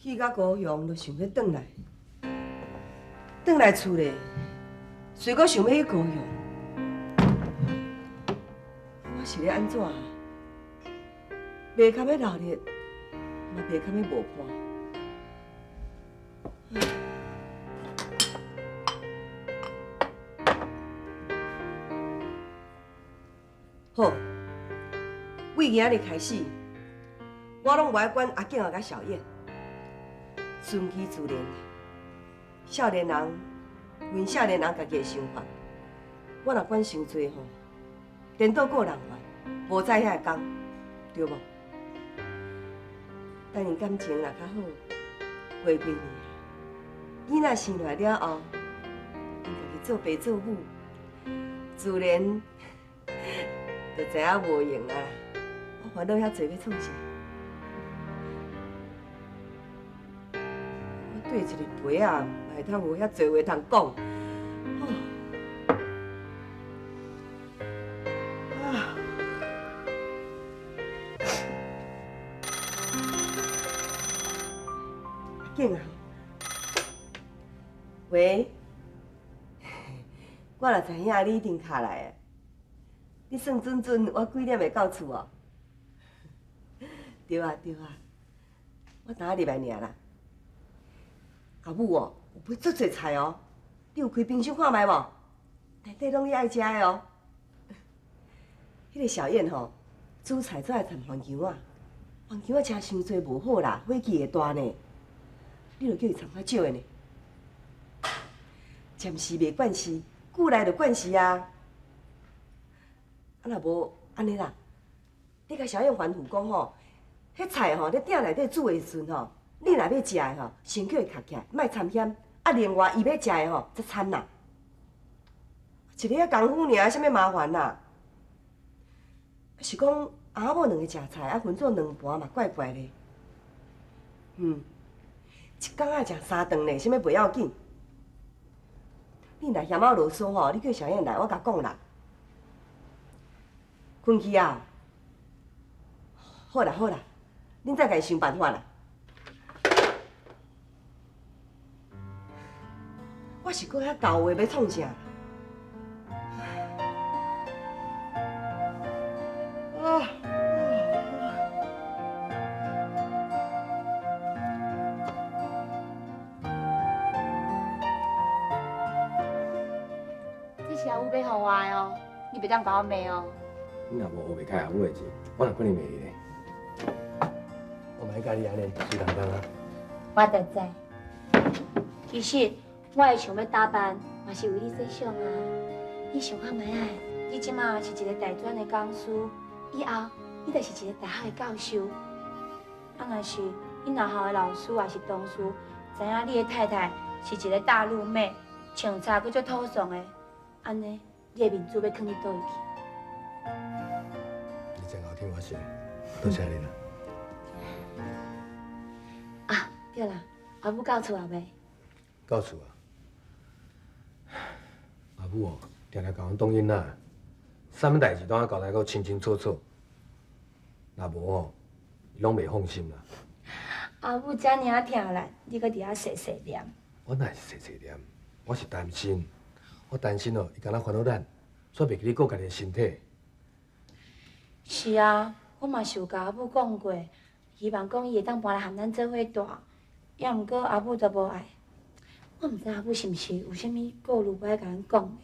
去到高雄，就想要转来，转来厝咧，随搁想要去高雄。我是咧安怎啊？袂堪要热烈，嘛袂堪要无伴。 好，为今日开始，我拢无爱管阿景啊甲小燕，顺其自然。少年人，阮少年人家己的想法，我若管伤多吼，颠倒个人怨，无在遐讲，对无？等因感情若较好，过几年，囡仔生来了后，因家己做爸做母，自然。 就知影无用啊！我烦恼遐济要创啥？我对一个陪仔，嘛会通有遐济话通讲。阿景啊，喂，我若知影你一定敲来的。 你算准准，我几点会到厝哦？对啊对啊，我等下入来尔啦。阿母哦，有买足侪菜哦，你有开冰箱看卖无？内底拢你爱食的哦。迄个小燕吼，煮菜最爱掺番姜啊，番姜啊吃伤多无好啦，火气会大呢。你著叫伊掺较少的呢。暂时袂惯势，久来就惯势啊。 啊，若无安尼啦，你甲小燕吩咐讲吼，迄菜吼，咧鼎内底煮的时阵吼，你若要食的吼，先叫伊卡起来，莫掺咸。啊，另外伊要食的吼，则掺啦。一个遐功夫尔，啥物麻烦啦？是讲阿某两个食菜，啊分做两盘嘛，怪怪的。一工仔食3顿呢，啥物袂要紧。你若嫌我啰嗦吼，你叫小燕来，我甲讲啦。 困去啊！好啦好啦，恁再家想办法啦。我是搁遐搞话要创啥？这是阿母要互我的哦，你袂当把我骂哦。 你若无学袂开阿母的钱，我哪可能骂你呢？我莫甲你安尼随人当啊。我就知。其实我会想要打扮，嘛是为你设想啊。你想看卖啊？你即马是一个大专的讲师，以后你就是一个大学的教授。啊，若是你学校的老师还是同事，知影你的太太是一个大陆妹，穿插佫足土爽的，安尼你的面子要囥伫倒位去？ 你真好听我说，多谢你啦。啊，对啦，阿母到厝啊未？到厝啊。阿母哦，定定甲阮当囡仔，啥物代志拢要交代到清清楚楚。若无哦，伊拢袂放心啦。阿母遮尔啊疼咱，你搁伫遐细细念。我哪是细细念，我是担心。我担心哦，伊敢若烦恼咱，煞袂记你顾家己的身体。 是啊，我嘛是有甲阿母讲过，希望讲伊会当搬来含咱做伙住，也毋过阿母都无爱。我毋知阿母是毋是有啥物顾虑要甲咱讲的。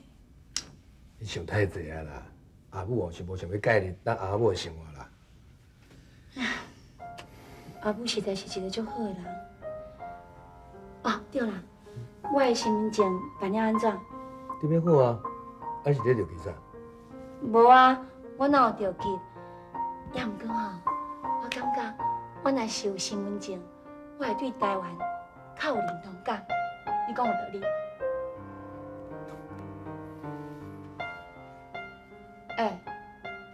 你想太济啊啦！阿母哦是无想要介入咱阿母的生活啦。阿母实在是一个足好的人。哦，对啦，我的身份证办了安怎？这边好啊，还是咧着急啥？无啊，我哪有着急？也毋过吼，我感觉我若是有身份证，我会对台湾较有认同感。你讲有道理。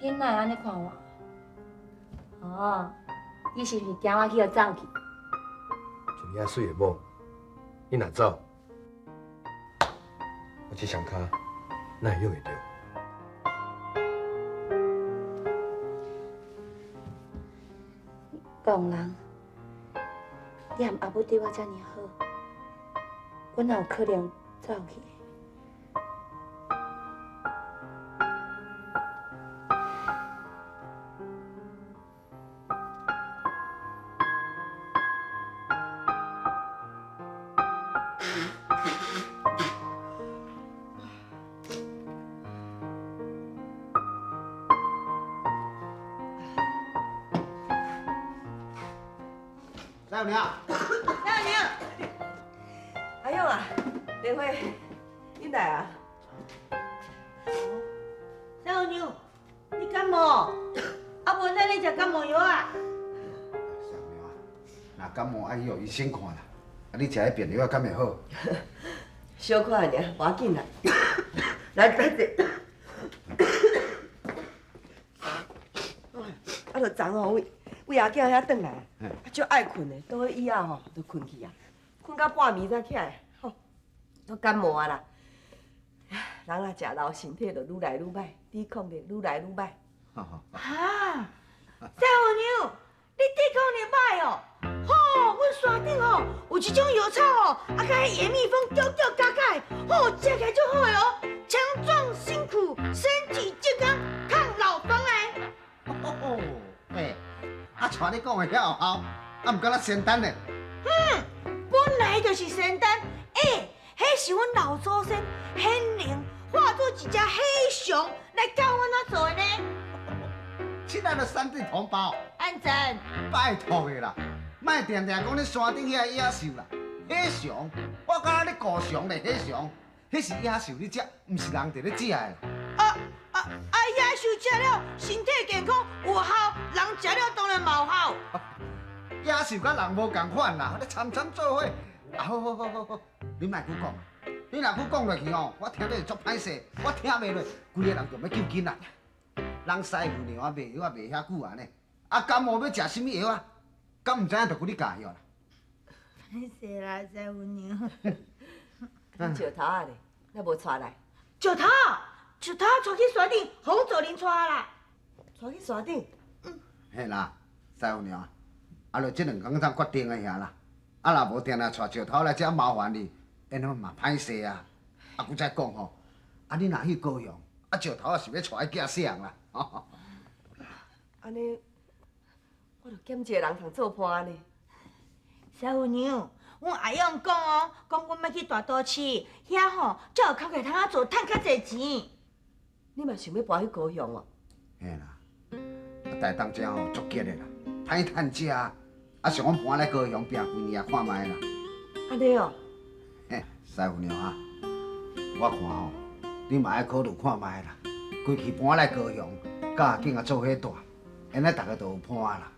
你哪会安尼看我？哦，你是毋是惊我去就走去？就你遐水的某，你若走，我这双脚哪会用会着？讲人，你和阿母对我这么好，我哪有可能走去？来有娘，阿娘，阿勇啊，莲花，你来啊？小娘，你感冒？啊，无咱咧食感冒药啊？小娘啊，若感冒爱去互医生看啦。啊，你食迄便药敢会好？小可尔，无要紧啦。来坐。啊，就昨吼为阿囝遐转来，啊，足爱困的，倒去以后吼就困去啊，困到半暝才起来，吼，都感冒啊啦。人啊食老，身体就愈来愈歹，抵抗力愈来愈歹。啊，小娘，你抵抗力歹哦。吼，阮山顶吼有一种药草哦，啊，甲迄盐蜜蜂搅搅加加，吼，食起来足好的哦，强壮辛苦，身体健康，抗老防癌。哦，嘿，啊，像你讲的遐有效，啊，毋敢若仙丹呢。本来就是仙丹，迄是阮老祖先显灵化作一只黑熊来教阮怎做的呢？亲爱的山地同胞，安怎？拜托的啦，莫定定讲你山顶遐野兽啦，迄熊，我感觉你顾熊咧，迄熊，迄是野兽你食，毋是人伫咧食的。野兽食了身体健康有效，人食了当然嘛有效。野兽甲人无共款啦，你参做伙。啊，好，你莫去讲，你若去讲落去吼，我听到会足歹势，我听袂落，规个人就要救紧啦。人师傅娘啊，卖药啊卖遐久安尼，啊感冒要食什么药啊？敢毋知影就给你教药啦。歹势啦，师傅娘。你石头啊咧，那无带来，石头带去山顶，洪祖林带啦。带去山顶。嘿啦，师傅娘，啊，就这2天才决定的遐啦。啊，若无定定带石头来遮麻烦你，安尼嘛歹势啊。啊，佮再讲吼，啊你若去高雄，啊石头也是要带去寄啥啦？安尼，我着兼一个人通做伴呢。师傅娘，阮阿勇讲哦，讲阮要去大都市，遐吼才有口价通做，趁较济钱。你嘛想要搬去高雄哦？嘿啦，啊台东遮吼足吉的啦，歹趁食，啊想讲搬来高雄拼几年啊看卖啦。安尼哦。嘿，师傅娘啊，我看吼，你嘛爱考虑看卖啦，规气搬来高雄，甲阿囝啊做伙大，安尼大家就有伴啦。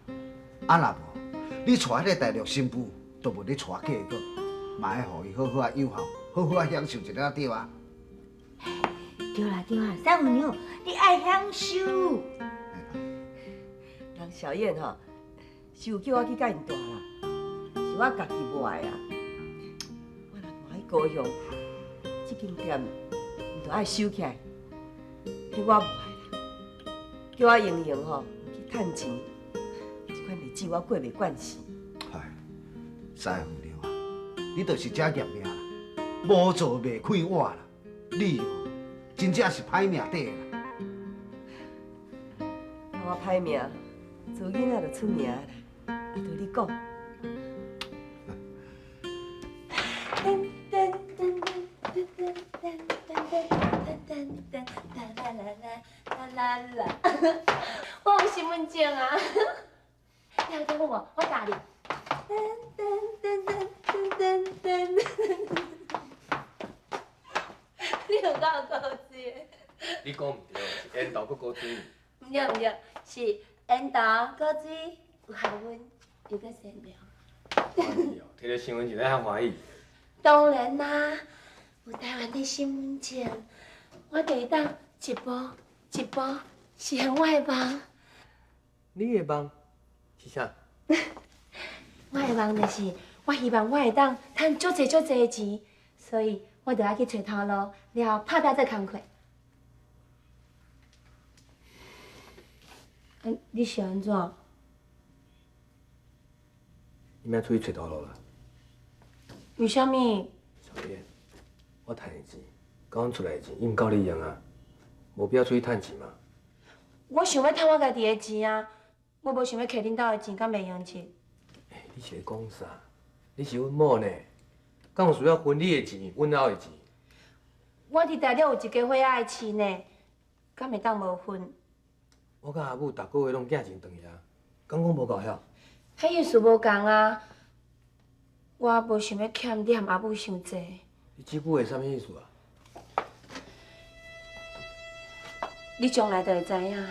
啊若无，你带迄个大陆新妇，都无你带嫁过，嘛爱互伊好好啊友孝，好好啊享受一下对啊。对啦，师傅娘，你爱享受。人小燕吼，是有叫我去甲因住啦，是我家己无爱啊。我若搬去高雄，这间店毋着爱收起来，迄我无爱啦。叫我用用吼去趁钱，这款日子我过袂惯势。唉，师傅娘啊，你就是这业命啦，无做袂开碗啦，你哦，真正是歹命底啦。啊，我歹命，做囡仔就出名啦。啊，对你讲。我有身份证啊！你有听我无？我教你。你有够高级。你讲毋对，是缘投搁高水。唔对唔对，是缘投高水有孝运又搁善良。欢喜哦，摕到身份证才较欢喜。当然啦，有台湾的身份证，我就会当一步一步实现我的梦。你的梦是啥？我的梦就是，我希望我会当赚足济的钱，所以我就要去找头路，了后拍拼这工课。你是安怎？你免出去找头路啦。为什么？小燕，我赚的钱，甲阮出来的钱，伊毋够你用啊，无必要出去趁钱嘛。我想要趁我家己的钱啊，我无想要摕恁兜的钱，敢袂用钱。你是咧讲啥？你是阮某呢，敢有需要分你的钱，阮兜的钱？我伫台中有一家伙仔的饲呢，敢会当无分？我甲阿母逐个月拢寄钱回去啊，敢讲无够晓？迄意思无共啊，我无想要欠你和阿母伤济。你这句话啥物意思啊？你将来就会知影。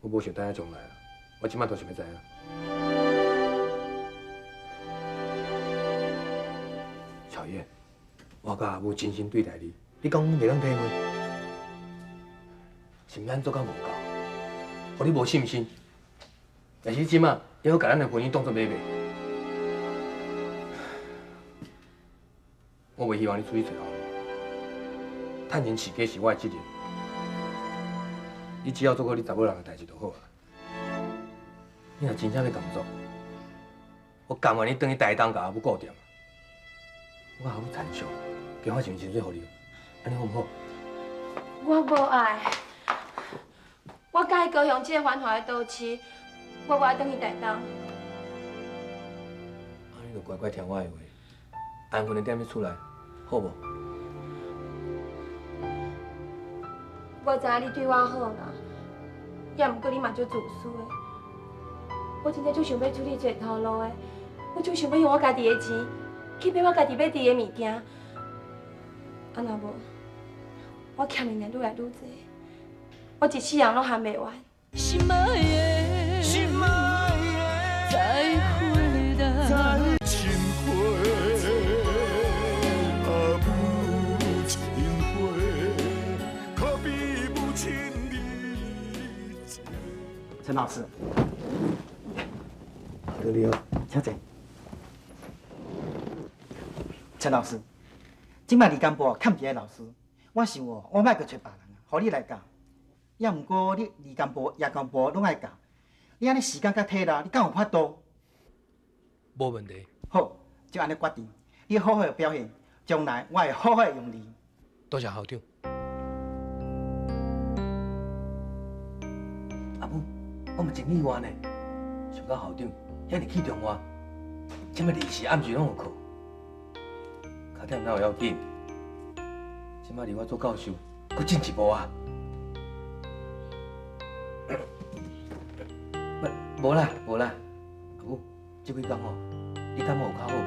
我无想等下将来啊，我即摆就想要知影。小燕，我甲阿母真心对待你，你讲袂当体会，是毋是安做甲无够？互你无信心，但是即摆也好甲咱的婚姻当作买卖。我袂希望你出去找头路，趁钱饲家是我的责任。你只要做好你查某人的代志就好啊。你若真正要工作，我甘愿你转去台东甲阿母顾店。我阿母残伤，叫我尽薪水互你，安尼好唔好？我无爱，我甲伊高雄这个繁华的都市，我无爱转去台东。啊，你就乖乖听我的话，安分的踮咧厝内，好无？我知影你对我好啦，也毋过你嘛足自私的。我真正就想要出去找头路的，我就想要用我家己的钱去买我家己要吃的物件。啊，若无，我欠你的愈来愈多，我一世人拢还袂完。心爱的，心爱的，再回答，情花，啊母亲花，可比母亲你。陈老师，得你好，请坐。陈老师，今摆离干部欠一个老师，我想哦，我莫去找别人啊，互你来教。也毋过你离干部、夜干部拢爱教，你安尼时间甲体力，你敢有法度？无问题。好，就安尼决定。你好好的表现，将来我会好好的用你。多谢校长。阿母，我嘛真意外呢，想到校长遐尼器重我，这么日时暗时拢有课，脚点哪有要紧？即摆离我做教授，佫进一步啊！无啦，无啦，阿母，这几工吼，你感冒有较好无？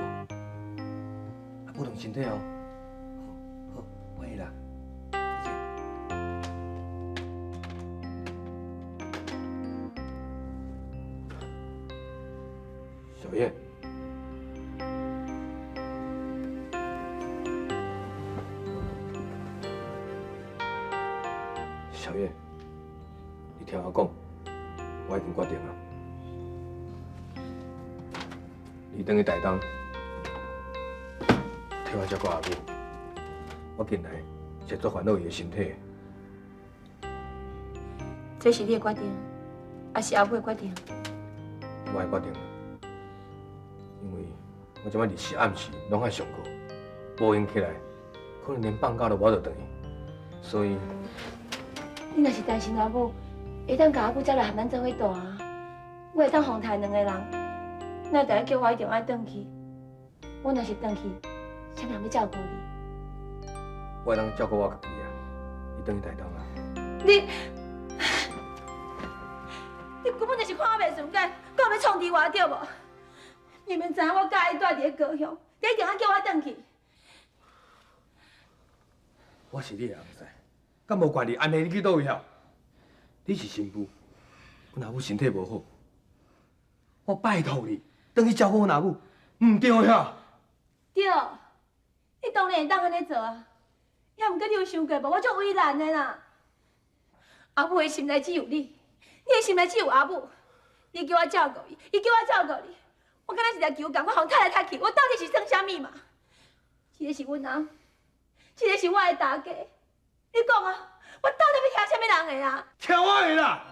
阿母动身体哦。好，我去啦。小燕，小燕，你听我讲，我已经决定了。你等去台东，替我照顾阿母。我近来是做烦恼伊的身体。这是你的决定，还是阿母的决定？我的决定了，因为我即摆日时暗时拢爱上课，无闲起来，可能连放假都无得转去，所以你若是担心阿母，会当甲阿母接来和咱做伙大啊，我会当防台两个人。那第一叫我一定爱转去，我若是转去，谁人要照顾你？我会当照顾我家己啊。你转去台东啊？你根本就是看我袂顺眼，搁要创治我对无？你们知影我介意住伫高雄，你一定要叫我转去。我是你的翁婿，敢无怪你安尼你去倒位晓？你是新妇，阮阿母身体无好，我拜托你，转去照顾阮阿母，唔对晓？对，你当然会当安尼做啊。也毋过你有想过无？我足为难的啦。阿母的心内只有你，你的心内只有阿母。你叫我照顾伊，伊叫我照顾你，我敢若是条球共，我互踢来踢去，我到底是算啥物嘛？这个是阮翁，这个是我的大家。你讲啊，我到底要听啥物人的啊？听我的啦！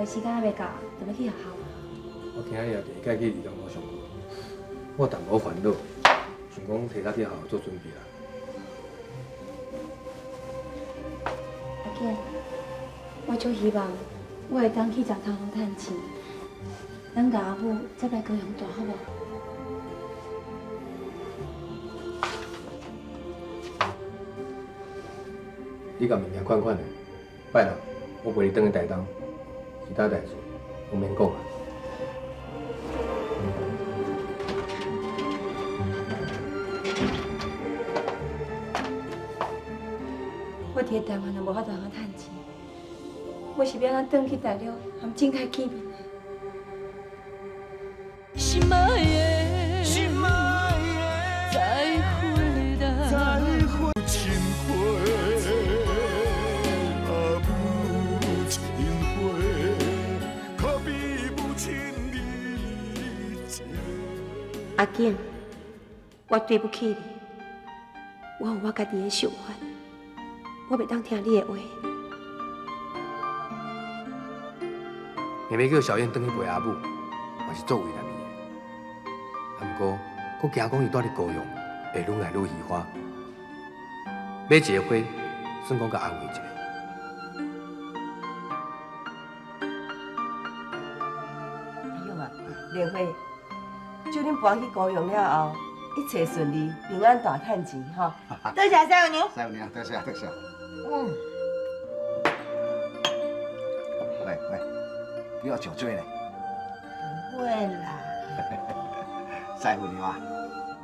时间还未到，就要去学校。我今日也第一届去二中路上课，我淡薄烦恼，想讲提早去学校做准备啦。阿健，我就希望我会当去食头路趁钱，咱甲阿母再来高雄住好无？你甲物件款款的，拜啦，我陪你转去台东，其他代志我免讲啊。我伫台湾也无法度通趁钱，我是要咱转去大陆，含正开见面的。心爱的，再回来，情花，啊母亲花，可比母亲丽情。阿健，我对不起你，我有我家己的想法，我袂当听你的话。妹妹叫小燕转去陪阿母，嘛是做为难伊的。啊，毋过，我惊讲伊住伫高雄，会愈来愈喜欢。买一个花，算讲甲安慰一下。哎呦啊，莲花，祝恁搬去高雄了后，一切顺利，平安大趁钱吼。多谢师傅娘。师傅娘，多谢多谢。嗯，喂喂，你要酒醉咧？不会啦。师傅娘啊，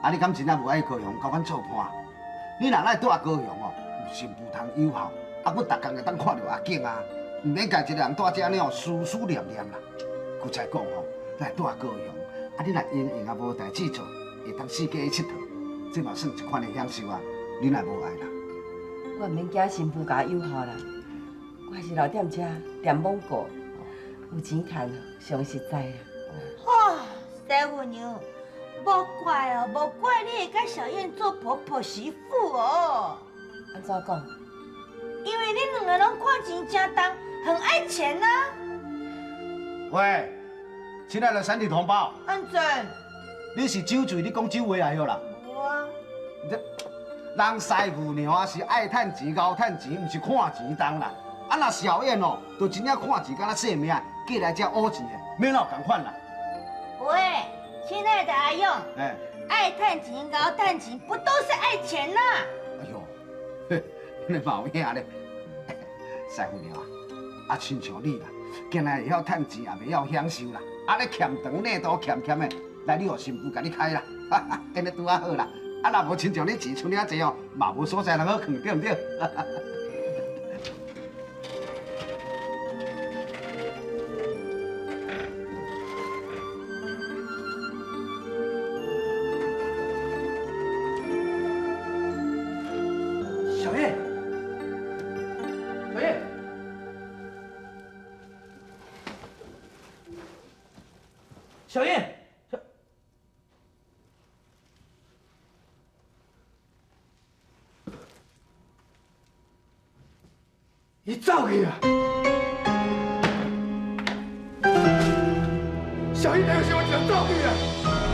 啊你敢真正无爱高雄，甲阮做伴？你若来住高雄哦，有新妇通友好，啊，佫逐工会当看到阿景啊，毋免家一个人住遮呢哦，思思念念啦。佮才讲吼，来住高雄，啊你若闲闲啊无代志做，会当四界去佚佗，这嘛算一款的享受啊。你若无爱啦，我毋免惊新妇甲我友好啦，我还是留踮遮念罔过，有钱趁上实在啦。哦，师傅娘，无怪哦，无怪你会甲小燕做婆婆媳妇哦。安怎讲？因为恁两个拢看钱正重，很爱钱呐、喂，亲爱的三弟同胞，安怎？你是酒醉，你讲酒话来好啦。无啊。人师傅娘啊是爱趁钱、熬趁钱，毋是看钱重啦。啊，若小燕哦，就真正看钱，敢若性命，过来遮讹钱的，免闹共款啦。喂，亲爱的阿勇，哎，爱趁钱、熬趁钱，不都是爱钱呐、哎呦，你毛影咧！师傅娘啊，啊，亲像你啦，竟然会晓趁钱，也袂晓享受啦。啊，你欠长内都欠的，来你互媳妇甲你开啦，哈哈，安尼拄啊好啦。啊，若无亲像你钱剩遐济哦，嘛无所在通好囥，对毋对？小燕，小燕，小燕。伊走去啊！小燕，那个时候就走去啊！